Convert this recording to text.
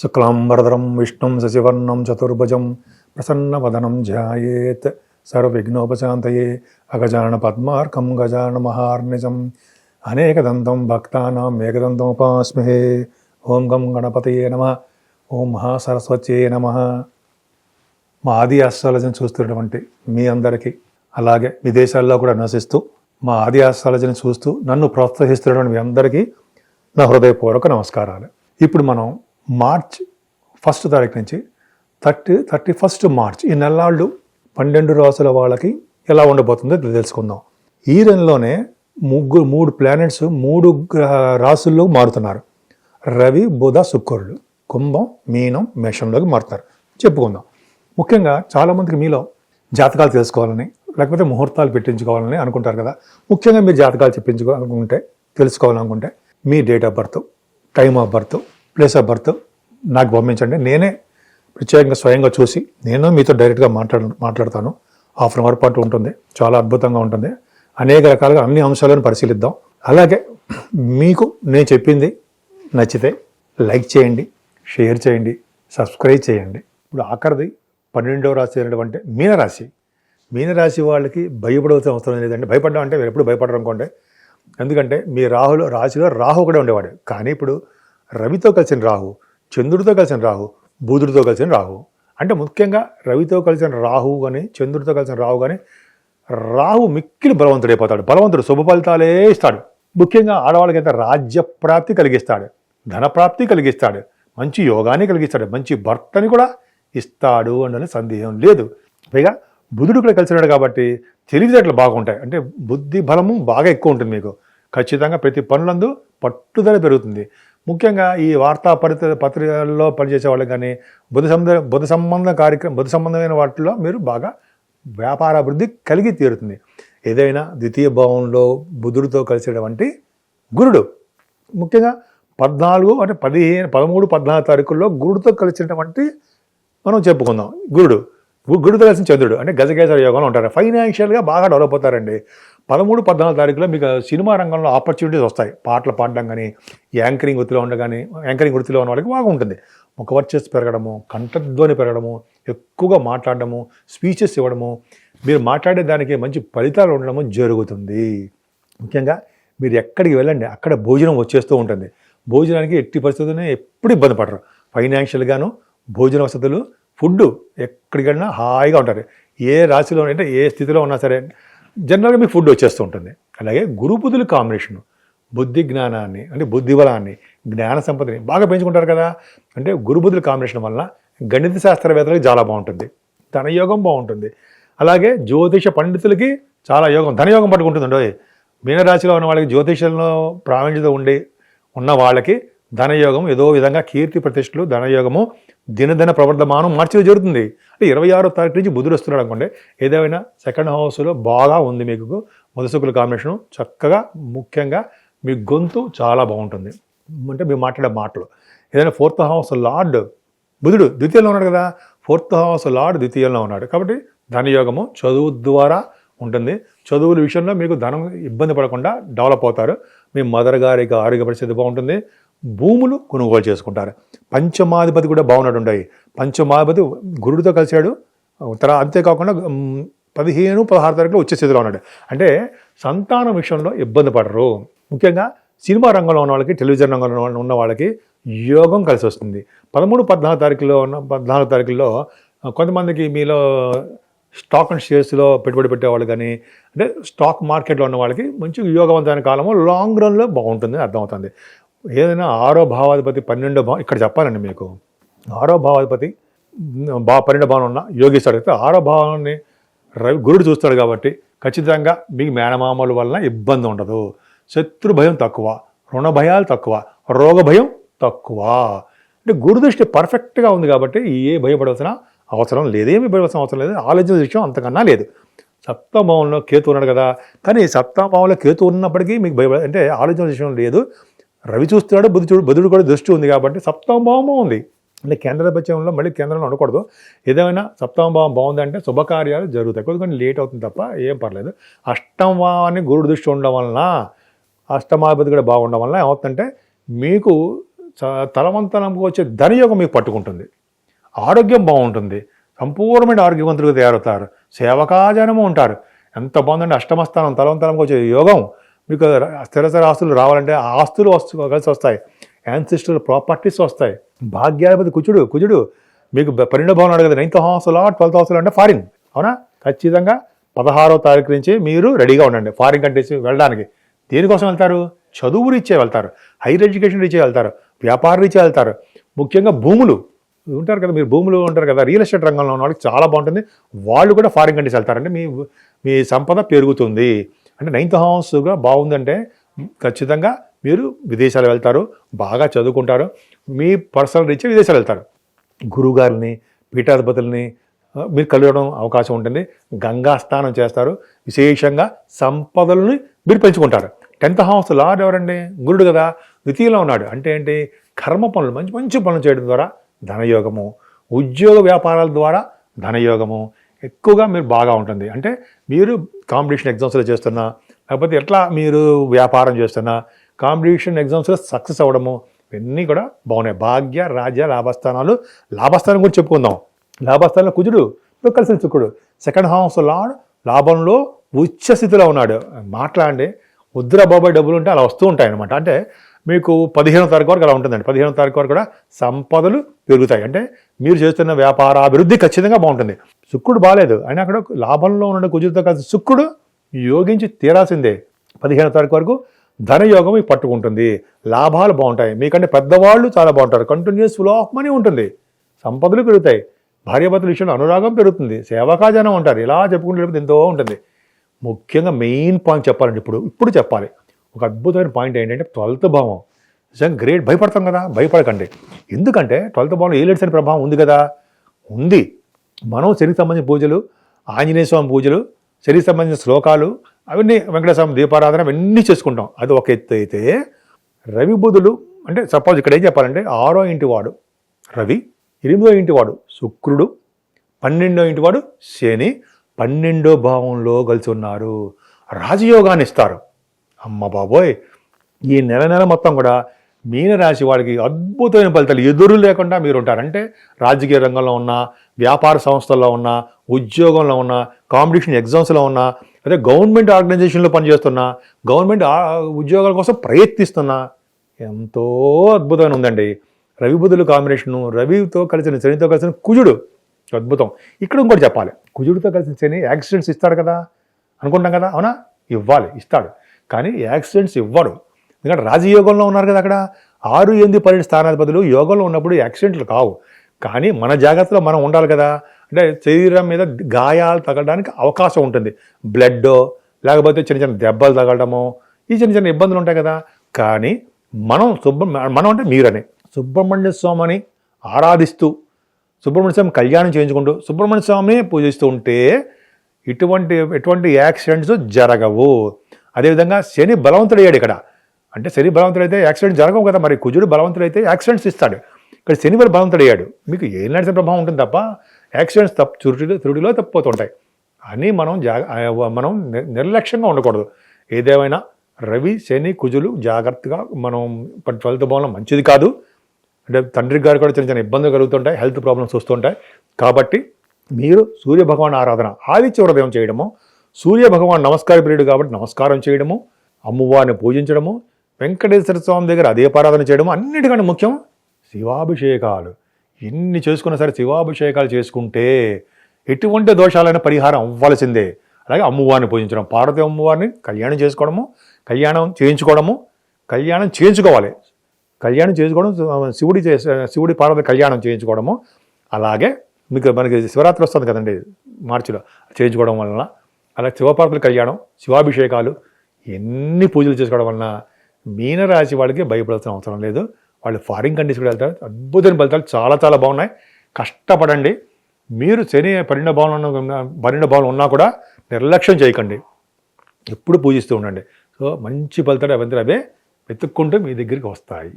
శుక్లాంబరధరం విష్ణుం శశివర్ణం చతుర్భుజం ప్రసన్నవదనం ధ్యాయేత్ సర్వవిఘ్నోపశాంతయే అగజానన పద్మార్కం గజానన మహార్నిజం అనేకదంతం భక్తానాం ఏకదంతముపాస్మహే. ఓం గం గణపతయే నమః. ఓం మహాసరస్వత్యే నమః. మా ఆది ఆస్ట్రాలజీని చూస్తున్నటువంటి మీ అందరికీ, అలాగే విదేశాల్లో కూడా నివసిస్తూ మా ఆది ఆస్ట్రాలజీని చూస్తూ నన్ను ప్రోత్సహిస్తున్నటువంటి మీ అందరికీ నా హృదయపూర్వక నమస్కారాలు. ఇప్పుడు మనం మార్చ్ 1 తారీఖు నుంచి 31 మార్చ్ ఈ నెలలు 12 రాసుల వాళ్ళకి ఎలా ఉండబోతుందో తెలుసుకుందాం. ఈ నెలలోనే మూడు ప్లానెట్స్ 3 రాసుల్లో మారుతున్నారు. రవి, బుధ, శుక్రుడు కుంభం, మీనం, మేషంలోకి మారుతారు. చెప్పుకుందాం. ముఖ్యంగా చాలామందికి మీలో జాతకాలు తెలుసుకోవాలని, లేకపోతే ముహూర్తాలు పెట్టించుకోవాలని అనుకుంటారు కదా. ముఖ్యంగా మీరు జాతకాలు తెలుసుకోవాలనుకుంటే మీ date of birth, time of birth, place of birth నాకు పంపించండి. నేనే ప్రత్యేకంగా స్వయంగా చూసి నేను మీతో డైరెక్ట్గా మాట్లాడతాను. హాఫ్ అన్ అవర్ పాటు ఉంటుంది. చాలా అద్భుతంగా ఉంటుంది. అనేక రకాలుగా అన్ని అంశాలను పరిశీలిద్దాం. అలాగే మీకు నేను చెప్పింది నచ్చితే లైక్ చేయండి, షేర్ చేయండి, సబ్స్క్రైబ్ చేయండి. ఇప్పుడు ఆఖరిది 12వ రాశి అయినటువంటి మీనరాశి. మీనరాశి వాళ్ళకి భయపడవలసిన అవసరం లేదండి. భయపడ్డా అంటే మీరు ఎప్పుడు భయపడరు అనుకోండి. ఎందుకంటే మీ రాశిలో రాహు కూడా ఉండేవాడు. కానీ ఇప్పుడు రవితో కలిసిన రాహు, చంద్రుడితో కలిసిన రాహు, బుధుడితో కలిసిన రాహు. అంటే ముఖ్యంగా రవితో కలిసిన రాహు కానీ, చంద్రుడితో కలిసిన రాహు కానీ, రాహు మిక్కిలి బలవంతుడైపోతాడు. బలవంతుడు శుభ ఫలితాలే ఇస్తాడు. ముఖ్యంగా ఆడవాళ్ళకైతే రాజ్యప్రాప్తి కలిగిస్తాడు, ధనప్రాప్తి కలిగిస్తాడు, మంచి యోగాన్ని కలిగిస్తాడు, మంచి భర్తని కూడా ఇస్తాడు అన్న సందేహం లేదు. పైగా బుధుడు కూడా కలిసినాడు కాబట్టి తెలివితేటలు బాగుంటాయి. అంటే బుద్ధి బలము బాగా ఎక్కువ ఉంటుంది మీకు. ఖచ్చితంగా ప్రతి పనులందు పట్టుదల పెరుగుతుంది. ముఖ్యంగా ఈ వార్తా పత్రికల్లో పనిచేసే వాళ్ళకి కానీ బుధ సంబంధమైన వాటిలో మీరు బాగా వ్యాపారాభివృద్ధి కలిగి తీరుతుంది. ఏదైనా ద్వితీయ భావంలో బుధుడితో కలిసేటువంటి గురుడు, ముఖ్యంగా 14 అంటే 13, 14 తారీఖుల్లో గురుడితో కలిసినటువంటి మనం చెప్పుకుందాం. గురుడితో కలిసిన చంద్రుడు అంటే గజకేసర యోగంలో ఉంటారు. ఫైనాన్షియల్గా బాగా డెవలప్ అవుతారండి. 13, 14 తారీఖులో మీకు సినిమా రంగంలో ఆపర్చునిటీస్ వస్తాయి. పాటలు పాడడం కానీ, యాంకరింగ్ వృత్తిలో ఉన్న వాళ్ళకి బాగా ఉంటుంది. ముఖవర్చస్సు పెరగడము, కంఠధ్వని పెరగడము, ఎక్కువగా మాట్లాడడము, స్పీచెస్ ఇవ్వడము, మీరు మాట్లాడే దానికి మంచి ఫలితాలు ఉండడము జరుగుతుంది. ముఖ్యంగా మీరు ఎక్కడికి వెళ్ళండి అక్కడ భోజనం వచ్చేస్తూ ఉంటుంది. భోజనానికి ఎట్టి పరిస్థితుల్లో ఎప్పుడు ఇబ్బంది పడరు. ఫైనాన్షియల్గాను భోజన వసతులు, ఫుడ్ ఎక్కడికైనా హాయిగా ఉంటారు. ఏ రాశిలో అంటే ఏ స్థితిలో ఉన్నా సరే జనరల్గా మీకు ఫుడ్ వచ్చేస్తూ ఉంటుంది. అలాగే గురు బుధుల కాంబినేషన్ బుద్ధి జ్ఞానాన్ని, అంటే బుద్ధి బలాన్ని, జ్ఞాన సంపదని బాగా పెంచుకుంటారు కదా. అంటే గురు బుధుల కాంబినేషన్ వల్ల గణిత శాస్త్రవేత్తలకు చాలా బాగుంటుంది, ధనయోగం బాగుంటుంది. అలాగే జ్యోతిష పండితులకి చాలా యోగం, ధనయోగం పట్టుకుంటుందండి. మీనరాశిలో ఉన్న వాళ్ళకి జ్యోతిషంలో ప్రావీణ్యత ఉన్న వాళ్ళకి ధనయోగం ఏదో విధంగా కీర్తి ప్రతిష్టలు, ధనయోగము దినదిన ప్రవర్ధమానం మార్చి జరుగుతుంది. అంటే 26వ తారీఖు నుంచి బుధుడు వస్తున్నాడు అనుకోండి. ఏదైనా సెకండ్ హౌస్లో బాగా ఉంది మీకు బుధ శుక్రుల కాంబినేషను. చక్కగా ముఖ్యంగా మీ గొంతు చాలా బాగుంటుంది. అంటే మీరు మాట్లాడే మాటలు. ఏదైనా 4th హౌస్ లార్డ్ బుధుడు ద్వితీయంలో ఉన్నాడు కదా. 4th హౌస్ లార్డ్ ద్వితీయంలో ఉన్నాడు కాబట్టి ధనయోగము చదువు ద్వారా ఉంటుంది. చదువుల విషయంలో మీకు ధనం ఇబ్బంది పడకుండా డెవలప్ అవుతారు. మీ మదర్ గారికి ఆరోగ్య పరిస్థితి బాగుంటుంది. భూములు కొనుగోలు చేసుకుంటారు. పంచమాధిపతి కూడా బాగున్నాడు ఉంటాయి. పంచమాధిపతి గురుడితో కలిశాడు. అంతేకాకుండా 15, 16 తారీఖులో ఉచ్చ స్థితిలో ఉన్నాడు. అంటే సంతానం విషయంలో ఇబ్బంది పడరు. ముఖ్యంగా సినిమా రంగంలో ఉన్న వాళ్ళకి, టెలివిజన్ రంగంలో ఉన్న వాళ్ళకి యోగం కలిసి వస్తుంది. 13, 14 తారీఖుల్లో కొంతమందికి మీలో స్టాక్ అండ్ షేర్స్లో పెట్టుబడి పెట్టేవాళ్ళు కానీ, అంటే స్టాక్ మార్కెట్లో ఉన్న వాళ్ళకి మంచి యోగవంతమైన కాలము లాంగ్ రన్లో బాగుంటుంది అర్థమవుతుంది. ఏదైనా 6వ భావాధిపతి 12వ భావం ఇక్కడ చెప్పాలండి మీకు. 6వ భావాధిపతి 12వ భావం ఉన్న యోగిస్తాడు. 6వ భావాన్ని గురుడు చూస్తాడు కాబట్టి ఖచ్చితంగా మీకు మేనమామల వలన ఇబ్బంది ఉండదు. శత్రు భయం తక్కువ, రుణ భయాలు తక్కువ, రోగ భయం తక్కువ. అంటే గురుదృష్టి పర్ఫెక్ట్గా ఉంది కాబట్టి ఏ భయపడవలసిన అవసరం లేదు, ఏమి భయపడాల్సిన అవసరం లేదు. ఆలోచన విషయం అంతకన్నా లేదు. 7వ భావంలో కేతు ఉన్నాడు కదా. కానీ 7వ భావంలో కేతు ఉన్నప్పటికీ మీకు అంటే ఆలోచన విషయం లేదు. రవి చూస్తున్నాడు, బుధుడు కూడా దృష్టి ఉంది కాబట్టి 7వ భావం బాగుంది. అంటే కేంద్రాధిపత్యంలో మళ్ళీ కేంద్రంలో ఉండకూడదు. ఏదైనా 7వ భావం బాగుంది అంటే శుభకార్యాలు జరుగుతాయి. కొద్దిగా లేట్ అవుతుంది తప్ప ఏం పర్లేదు. 8వ భావాన్ని గురుడు దృష్టి ఉండడం వలన, అష్టమాధిపతి కూడా బాగుండడం వలన ఏమవుతుందంటే మీకు తలవంతనంగా వచ్చే ధనయోగం మీకు పట్టుకుంటుంది, ఆరోగ్యం బాగుంటుంది, సంపూర్ణమైన ఆరోగ్యవంతులుగా తయారవుతారు, సేవకాజనము ఉంటారు. ఎంత బాగుందండి అష్టమస్థానం తలవంతనంగా వచ్చే యోగం. మీకు స్థిరస్థిర ఆస్తులు రావాలంటే ఆస్తులు కలిసి వస్తాయి, యాన్సిస్టల్ ప్రాపర్టీస్ వస్తాయి. భాగ్యాధిపతి కుజుడు మీకు 12వ భావం అడగదు. 9th house 12th house అంటే ఫారిన్. అవునా? ఖచ్చితంగా 16వ తారీఖు నుంచి మీరు రెడీగా ఉండండి ఫారిన్ కంట్రీస్ వెళ్ళడానికి. దేనికోసం వెళ్తారు? చదువు రీత్యా వెళ్తారు, హైయర్ ఎడ్యుకేషన్ రీత్యా వెళ్తారు, వ్యాపార రీత్యా వెళ్తారు. ముఖ్యంగా భూములు ఉంటారు కదా, మీరు భూములు ఉంటారు కదా, రియల్ ఎస్టేట్ రంగంలో ఉన్న వాళ్ళకి చాలా బాగుంటుంది. వాళ్ళు కూడా ఫారిన్ కంట్రీస్ వెళ్తారంటే మీ సంపద పెరుగుతుంది. అంటే 9th హౌస్గా బాగుందంటే ఖచ్చితంగా మీరు విదేశాలు వెళ్తారు, బాగా చదువుకుంటారు, మీ పర్సనల్ రీత్యా విదేశాలు వెళ్తారు. గురువుగారిని, పీఠాధిపతుల్ని మీరు కలవడం అవకాశం ఉంటుంది. గంగా స్నానం చేస్తారు, విశేషంగా సంపదలని మీరు పెంచుకుంటారు. 10th house లార్డ్ ఎవరండి? గురుడు కదా, ద్వితీయంలో ఉన్నాడు. అంటే ఏంటి? కర్మ పనులు, మంచి మంచి పనులు చేయడం ద్వారా ధనయోగము, ఉద్యోగ వ్యాపారాల ద్వారా ధనయోగము ఎక్కువగా మీరు బాగా ఉంటుంది. అంటే మీరు కాంపిటీషన్ ఎగ్జామ్స్లో చేస్తున్నా, లేకపోతే ఎట్లా మీరు వ్యాపారం చేస్తున్నా, కాంపిటీషన్ ఎగ్జామ్స్లో సక్సెస్ అవ్వడము ఇవన్నీ కూడా బాగున్నాయి. భాగ్య, రాజ్య, లాభస్థానం కూడా చెప్పుకుందాం. లాభస్థానంలో కుజుడు కలిసిన శుక్రుడు. 2nd house లార్డ్ లాభంలో ఉచ్చ స్థితిలో ఉన్నాడు. మాట్లాడండి, వద్దురా బాబాయ్ డబ్బులు ఉంటే అలా వస్తూ ఉంటాయి అనమాట. అంటే మీకు 15వ తారీఖు వరకు అలా ఉంటుందండి. 15వ తారీఖు వరకు కూడా సంపదలు పెరుగుతాయి. అంటే మీరు చేస్తున్న వ్యాపార అభివృద్ధి ఖచ్చితంగా బాగుంటుంది. శుక్రుడు బాగాలేదు, అయినా అక్కడ లాభంలో ఉన్న కుజుడితో కలిసి శుక్రుడు యోగించి తీరాల్సిందే. 15వ తారీఖు వరకు ధనయోగం మీకు పట్టుకుంటుంది, లాభాలు బాగుంటాయి, మీకంటే పెద్దవాళ్ళు చాలా బాగుంటారు, కంటిన్యూస్ ఫ్లో ఆఫ్ మనీ ఉంటుంది, సంపదలు పెరుగుతాయి, భార్యాభర్తల విషయంలో అనురాగం పెరుగుతుంది, సేవకాజనం ఉంటారు. ఇలా చెప్పుకుంటే ఎంతో ఉంటుంది. ముఖ్యంగా మెయిన్ పాయింట్ చెప్పాలంటే ఇప్పుడు చెప్పాలి. ఒక అద్భుతమైన పాయింట్ ఏంటంటే 12th భావం నిజంగా గ్రేట్. భయపడతాం కదా, భయపడకండి. ఎందుకంటే 12th భావంలో ఏలియడ్స్ అనే ప్రభావం ఉంది కదా, ఉంది. మనం శనికి సంబంధించిన పూజలు, ఆంజనేయ స్వామి పూజలు, శనికి సంబంధించిన శ్లోకాలు, అవన్నీ వెంకటేశ్వర స్వామి దీపారాధన అవన్నీ చేసుకుంటాం. అది ఒక ఎత్తు అయితే, రవి బుధులు అంటే సపోజ్ ఇక్కడ ఏం చెప్పాలంటే 6వ ఇంటి వాడు రవి, 8వ ఇంటి వాడు శుక్రుడు, 12వ ఇంటి వాడు శని 12వ భావంలో కలిసి ఉన్నారు. రాజయోగాన్ని ఇస్తారు. అమ్మ బాబోయ్, ఈ నెల మొత్తం కూడా మీనరాశి వాడికి అద్భుతమైన ఫలితాలు ఎదురు లేకుండా మీరు ఉంటారు. అంటే రాజకీయ రంగంలో ఉన్నా, వ్యాపార సంస్థల్లో ఉన్నా, ఉద్యోగంలో ఉన్నా, కాంపిటీషన్ ఎగ్జామ్స్లో ఉన్నా, అదే గవర్నమెంట్ ఆర్గనైజేషన్లో పనిచేస్తున్నా, గవర్నమెంట్ ఉద్యోగాల కోసం ప్రయత్నిస్తున్నా, ఎంతో అద్భుతమైన ఉందండి. రవి బుధులు కాంబినేషను, రవితో కలిసిన శనితో కలిసిన కుజుడు అద్భుతం. ఇక్కడ ఇంకోటి చెప్పాలి, కుజుడితో కలిసిన శని యాక్సిడెంట్స్ ఇస్తాడు కదా అనుకుంటాం కదా, అవునా? ఇస్తాడు, కానీ యాక్సిడెంట్స్ ఇవ్వడు. ఎందుకంటే రాజయోగంలో ఉన్నారు కదా, అక్కడ 6, 8, 12 స్థానాధిపతులు యోగంలో ఉన్నప్పుడు యాక్సిడెంట్లు కావు. కానీ మన జాగ్రత్తలో మనం ఉండాలి కదా. అంటే శరీరం మీద గాయాలు తగలడానికి అవకాశం ఉంటుంది, బ్లడ్ లేకపోతే చిన్న చిన్న దెబ్బలు తగలడము, ఈ చిన్న చిన్న ఇబ్బందులు ఉంటాయి కదా. కానీ మనం అంటే మీరని సుబ్రహ్మణ్య స్వామిని ఆరాధిస్తూ, సుబ్రహ్మణ్య స్వామి కళ్యాణం చేయించుకుంటూ, సుబ్రహ్మణ్య స్వామిని పూజిస్తూ ఉంటే ఎటువంటి యాక్సిడెంట్స్ జరగవు. అదేవిధంగా శని బలవంతుడయ్యాడు ఇక్కడ. అంటే శని బలవంతుడైతే యాక్సిడెంట్ జరగవు కదా. మరి కుజుడు బలవంతుడైతే యాక్సిడెంట్స్ ఇస్తాడు. ఇక్కడ శని వల్ల బలవంతుడయ్యాడు. మీకు ఏం నడిచిన ప్రభావం ఉంటుంది తప్ప యాక్సిడెంట్స్ త్రుటిలో తప్పిపోతుంటాయి అని మనం నిర్లక్ష్యంగా ఉండకూడదు. ఏదేమైనా రవి, శని, కుజులు జాగ్రత్తగా మనం 12th భావంలో మంచిది కాదు. అంటే తండ్రి గారు కూడా చిన్న చిన్న ఇబ్బందులు కలుగుతుంటాయి, హెల్త్ ప్రాబ్లమ్స్ వస్తుంటాయి. కాబట్టి మీరు సూర్యభగవాన్ ఆరాధన, ఆదిత్య హృదయం చేయడము, సూర్యభగవాన్ నమస్కార ప్రియుడు కాబట్టి నమస్కారం చేయడము, అమ్మవారిని పూజించడము, వెంకటేశ్వర స్వామి దగ్గర దీపారాధన చేయడము, అన్నిటికంటే ముఖ్యం శివాభిషేకాలు. ఎన్ని చేసుకున్నా సరే శివాభిషేకాలు చేసుకుంటే ఎటువంటి దోషాలైన పరిహారం అవ్వాల్సిందే. అలాగే అమ్మవారిని పూజించడం, పార్వతీ అమ్మవారిని కళ్యాణం చేసుకోవడము, కళ్యాణం చేయించుకోవాలి. కళ్యాణం చేసుకోవడం, శివుడి పార్వతి కళ్యాణం చేయించుకోవడము. అలాగే మనకి శివరాత్రి వస్తుంది కదండి మార్చిలో, చేయించుకోవడం వలన, అలాగే శివపార్వతుల కళ్యాణం, శివాభిషేకాలు, ఎన్ని పూజలు చేసుకోవడం వలన మీనరాశి వాళ్ళకి భయపడాల్సిన అవసరం లేదు. వాళ్ళు ఫారిన్ కంట్రీస్ కూడా వెళ్తారు. అద్భుతమైన ఫలితాలు చాలా చాలా బాగున్నాయి. కష్టపడండి. మీరు శని 12వ భావంలో ఉన్నా కూడా నిర్లక్ష్యం చేయకండి, ఎప్పుడు పూజిస్తూ ఉండండి. సో మంచి ఫలితాలు అవే వెతుక్కుంటూ మీ దగ్గరికి వస్తాయి.